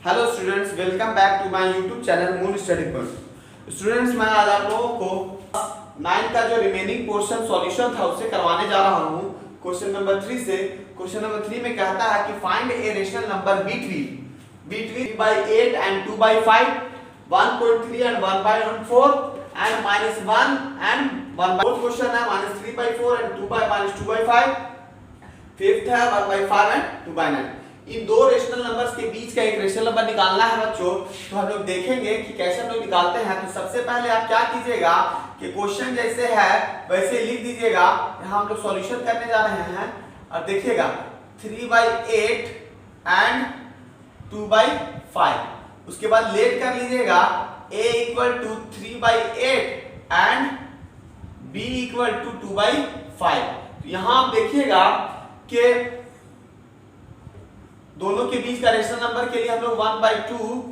Hello students, welcome back to my YouTube channel moon study point. Students, मैं आज आप लोगों को 9 का जो रिमेनिंग पोर्शन सॉल्यूशन था उसे करवाने जा रहा हूं क्वेश्चन नंबर 3 से। क्वेश्चन नंबर 3 में कहता है कि find a rational number between 3/8 and 2/5, 1.3 and 1/4 and -1 and 1/4। Fourth question है -3/4 and 2/5। फिफ्थ है 1/5 and 2/9। इन दो रेशनल नंबर्स के बीच का एक रेशनल नंबर निकालना है बच्चों। तो हम लोग देखेंगे कि कैसे हम लोग निकालते हैं। तो सबसे पहले आप क्या कीजिएगा कि क्वेश्चन जैसे है वैसे लिख दीजिएगा। यहाँ हम लोग सॉल्यूशन करने जा रहे हैं और देखिएगा 3/8 एंड 2/5। उसके बाद लेट कर लीजिएगा a = 3/8 एंड b = 2/5। तो यहाँ आप देखिएगा कि दोनों के बीच का रेशनल नंबर के लिए हम लोग 1/2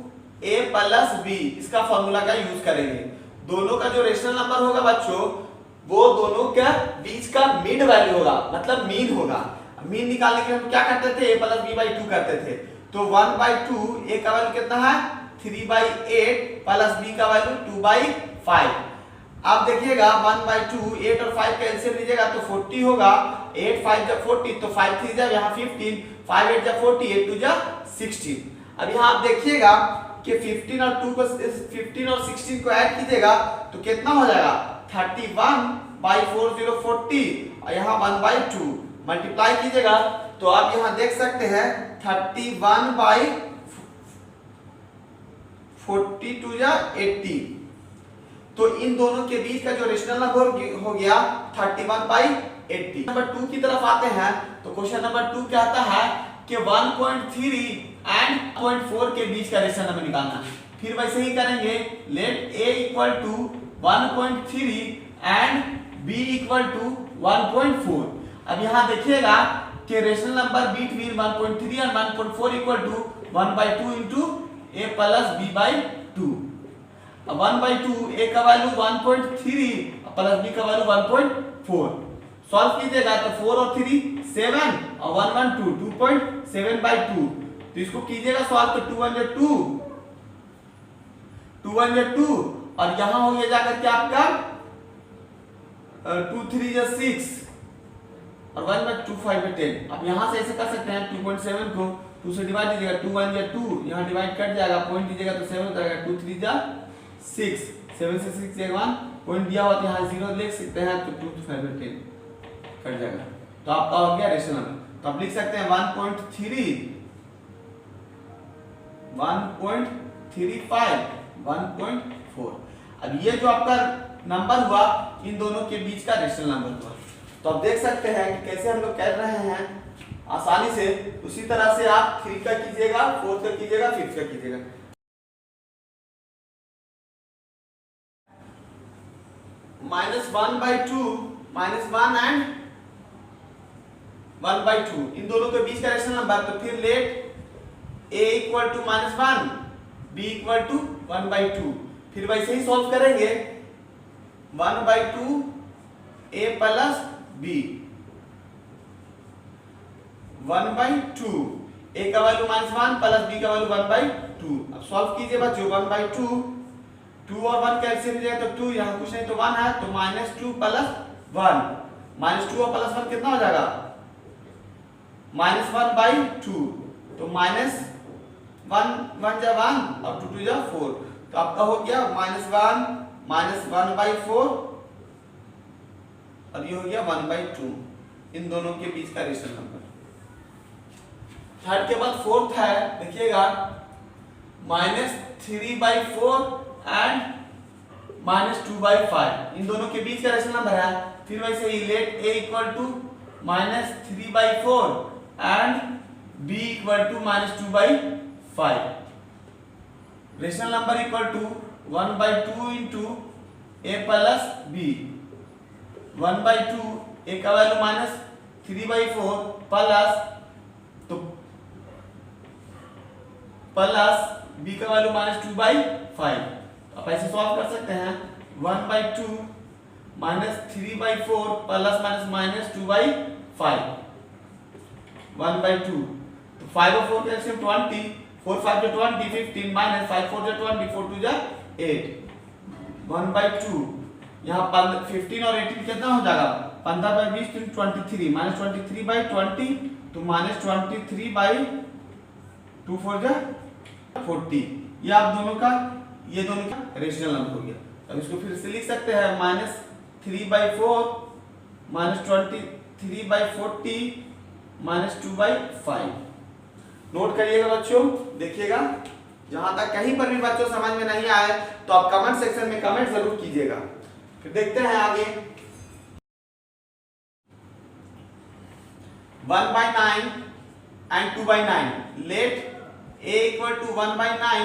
a + b इसका फॉर्मूला का यूज करेंगे। दोनों का जो रेशनल नंबर होगा बच्चों वो दोनों के बीच का मिड वैल्यू होगा, मतलब मीन होगा। मीन निकालने के लिए हम क्या करते थे, a + b/2 करते थे। तो 1/2 a का वैल्यू कितना है 3/8 + b का वैल्यू 2/5। अब देखिएगा 1/2 8 और 5 का एलसीएम लीजिएगा तो 40 होगा। 8 5 जब 40 तो 5 3 जब यहाँ 15, 5 8 जब 40, 8 2 जब 16। अब यहाँ आप देखिएगा कि 15 और 16 को ऐड कीजिएगा तो कितना हो जाएगा 31/40 40 और यहाँ 1/2 मल्टीप्लाई कीजिएगा तो आप यहाँ देख सकते हैं 31/42 या 80। तो इन दोनों के बीच का जो रेशनल नंबर हो गया 31/80। नंबर 2 की तरफ आते हैं तो क्वेश्चन नंबर 2 कहता है कि 1.3 एंड 0.4 के बीच का रेशनल नंबर निकालना है। फिर वैसे ही करेंगे, लेट a = 1.3 एंड b = 1.4। अब यहाँ देखिएगा कि rational number between 1.3 and 1.4 = 1/2 * a + b/2। 1/2 a का वैल्यू 1.3 प्लस b का वैल्यू 1.4। सॉल्व कीजिएगा तो 4 और 3 7 और 1 1 2 2.7/2। तो इसको कीजिएगा सॉल्व तो 2 1 जा 2 2 1 जा 2 और यहां हो गया जाकर के आपका 2 3 जा 6 और 1 में 2 5 में 10। अब यहां से ऐसे कर सकते हैं 2.7 को 2 से डिवाइड कीजिएगा 2 1 जा 2, यहां डिवाइड कट जाएगा, पॉइंट दीजिएगा तो 7 हो जाएगा। 2 3 जा 6, 7 से 6 जाएगा 1, पॉइंट दिया हुआ तो यहाँ 0 लिख सकते हैं तो 2 to 5 में 10 कट जाएगा। तो आपका हो गया रेशनल नंबर। तो आप लिख सकते हैं 1.3 1.35 1.4। अब ये जो आपका नंबर हुआ इन दोनों के बीच का रेशनल नंबर हुआ। तो आप देख सकते हैं कि कैसे हम लोग कर रहे हैं आसानी से। उसी तरह से आप 3 का कीजिएगा, 4 का कीजिएगा, 5 का कीजिएगा। -1/2 -1 एंड 1/2 इन दोनों के बीच का रेशनल नंबर। तो फिर लेट a = -1 b = 1/2। फिर वैसे ही सॉल्व करेंगे 1/2 a + b 1/2 a का वैल्यू -1 प्लस b का वैल्यू 1/2। अब सॉल्व कीजिए बच्चों 1/2 2 और 1 कैंसिल हो जाए तो 2, यहाँ कुछ नहीं तो 1 है तो -2 + 1 -2 और +1 कितना हो जाएगा -1/2। तो -1 1 जा 1 और 2 2 जा 4। तो आपका हो गया -1 -1/4 और ये हो गया 1/2। इन दोनों के बीच का रेशनल नंबर। थर्ड के बाद फोर्थ है, देखिएगा -3/4 एंड -2/5 इन दोनों के बीच का रेशनल नंबर है। फिर वैसे ही let a = -3/4 and b = -2/5। Rational number = 1/2 * a + b 1/2 a का वैल्यू -3/4 प्लस तो प्लस b का वैल्यू -2/5। आप ऐसे सॉल्व कर सकते हैं 1/2 -3/4 प्लस -2/5 1/2। तो 5 और 4 का एलसीएम 20, 4 5 जो 20 15 माइनस 5 4 जो 20 4 2 जो 8 1/2 यहाँ 15 और 18 कितना हो जाएगा 15/20 23 माइनस 23/20 तो माइनस 23/2 4 जो 40। ये आप दोनों का रेशनल नंबर हो गया। अब इसको फिर से लिख सकते हैं -3/4 माइनस 23/40 माइनस 2/5। नोट करिएगा बच्चों, देखिएगा जहां तक कहीं पर भी बच्चों समझ में नहीं आए तो आप कमेंट सेक्शन में कमेंट जरूर कीजिएगा। फिर देखते हैं आगे 1/9 and 2/9 let a equal to 1/9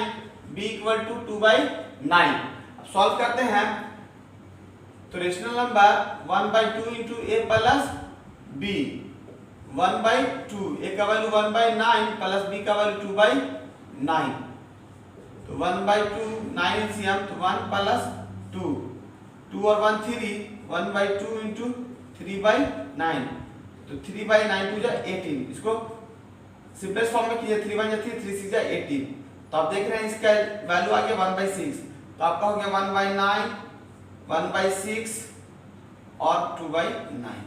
b equal to 2/9। अब सॉल्व करते हैं तो rational number 1/2 into a plus b 1/2 a का वैल्यू 1/9 प्लस b का वैल्यू 2/9 तो 1/2 9 LCM तो 1 प्लस 2 2 और 1 3 1/2 into 3/9 तो 3/9 2 जा 18। इसको सिंपलेस्ट फॉर्म में कीजिए 3 1 जा 3 3 6 जा 18। तो आप देख रहे हैं इसका वैल्यू आ गया 1/6 तो आपका हो गया 1/9 1/6 और 2/9।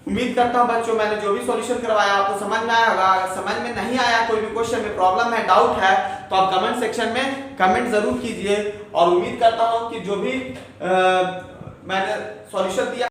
उम्मीद करता हूं बच्चों मैंने जो भी सॉल्यूशन करवाया आपको समझ में आया होगा। अगर समझ में नहीं आया, कोई भी क्वेश्चन में प्रॉब्लम है, डाउट है तो आप कमेंट सेक्शन में कमेंट जरूर कीजिए। और उम्मीद करता हूं कि जो भी मैंने सॉल्यूशन दिया